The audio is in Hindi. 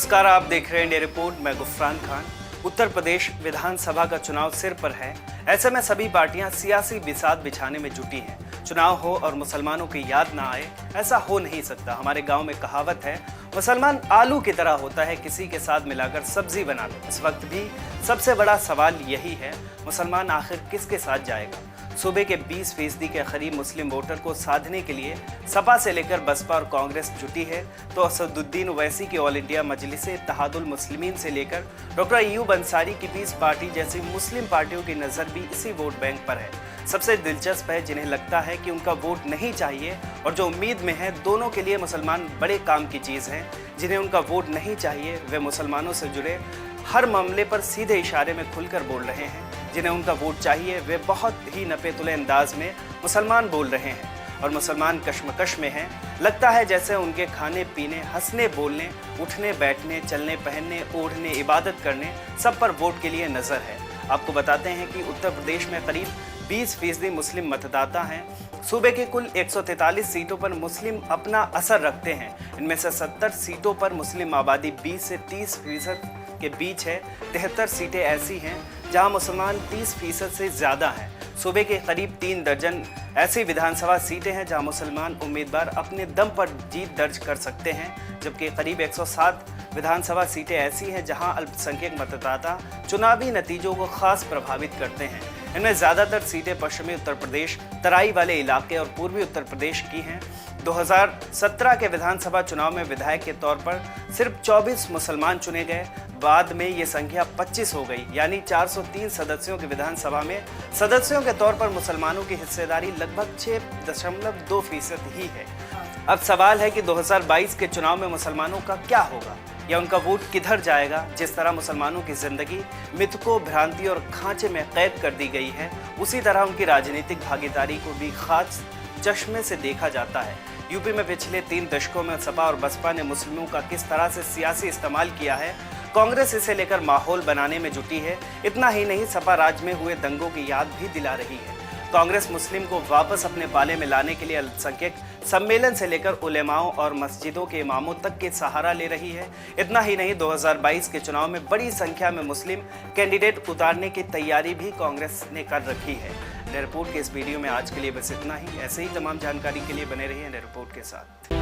नमस्कार, आप देख रहे हैं इंडिया रिपोर्ट। मैं गुफरान खान। उत्तर प्रदेश विधानसभा का चुनाव सिर पर है। ऐसे में सभी पार्टियां सियासी बिसात बिछाने में जुटी हैं। चुनाव हो और मुसलमानों की याद ना आए, ऐसा हो नहीं सकता। हमारे गांव में कहावत है, मुसलमान आलू की तरह होता है, किसी के साथ मिलाकर सब्जी बना लो। इस वक्त भी सबसे बड़ा सवाल यही है, मुसलमान आखिर किसके साथ जाएगा। सूबे के 20% के करीब मुस्लिम वोटर को साधने के लिए सपा से लेकर बसपा और कांग्रेस जुटी है, तो असदुद्दीन ओवैसी की ऑल इंडिया मजलिसे इत्तेहादुल मुस्लिमीन से लेकर डॉक्टर अय्यूब अंसारी की पीस पार्टी जैसी मुस्लिम पार्टियों की नज़र भी इसी वोट बैंक पर है। सबसे दिलचस्प है, जिन्हें लगता है कि उनका वोट नहीं चाहिए और जो उम्मीद में है दोनों के लिए मुसलमान बड़े काम की चीज़ हैं। जिन्हें उनका वोट नहीं चाहिए वे मुसलमानों से जुड़े हर मामले पर सीधे इशारे में खुलकर बोल रहे हैं। जिन्हें उनका वोट चाहिए वे बहुत ही नपे-तुले अंदाज में मुसलमान बोल रहे हैं और मुसलमान कश्मकश में हैं। लगता है जैसे उनके खाने पीने, हंसने बोलने, उठने बैठने, चलने पहनने, ओढ़ने, इबादत करने सब पर वोट के लिए नज़र है। आपको बताते हैं कि उत्तर प्रदेश में करीब 20% मुस्लिम मतदाता हैं। सूबे की कुल 143 सीटों पर मुस्लिम अपना असर रखते हैं। इनमें से 70 सीटों पर मुस्लिम आबादी 20 से 30% के बीच है। 73 सीटें ऐसी हैं जहां मुसलमान 30% से ज़्यादा हैं। सूबे के करीब 3 दर्जन ऐसी विधानसभा सीटें हैं जहां मुसलमान उम्मीदवार अपने दम पर जीत दर्ज कर सकते हैं, जबकि करीब 107 विधानसभा सीटें ऐसी हैं जहां अल्पसंख्यक मतदाता चुनावी नतीजों को खास प्रभावित करते हैं। इनमें ज़्यादातर सीटें पश्चिमी उत्तर प्रदेश, तराई वाले इलाके और पूर्वी उत्तर प्रदेश की हैं। 2017 के विधानसभा चुनाव में विधायक के तौर पर सिर्फ 24 मुसलमान चुने गए। बाद में ये संख्या 25 हो गई, यानी 403 सदस्यों की विधानसभा में सदस्यों के तौर पर मुसलमानों की हिस्सेदारी लगभग 6.2% ही है। अब सवाल है कि 2022 के चुनाव में मुसलमानों का क्या होगा या उनका वोट किधर जाएगा। जिस तरह मुसलमानों की जिंदगी मिथकों, भ्रांति और खांचे में कैद कर दी गई है, उसी तरह उनकी राजनीतिक भागीदारी को भी खास चश्मे से देखा जाता है। यूपी में पिछले 3 दशकों में सपा और बसपा ने मुस्लिमों का किस तरह से सियासी इस्तेमाल किया है, कांग्रेस इसे लेकर माहौल बनाने में जुटी है। इतना ही नहीं, सपा राज्य में हुए दंगों की याद भी दिला रही है। कांग्रेस मुस्लिम को वापस अपने पाले में लाने के लिए अल्पसंख्यक सम्मेलन से लेकर उलेमाओं और मस्जिदों के इमामों तक के सहारा ले रही है। इतना ही नहीं, 2022 के चुनाव में बड़ी संख्या में मुस्लिम कैंडिडेट उतारने की तैयारी भी कांग्रेस ने कर रखी है। इंडिया रिपोर्ट के इस वीडियो में आज के लिए बस इतना ही। ऐसे ही तमाम जानकारी के लिए बने रहिए इंडिया रिपोर्ट के साथ।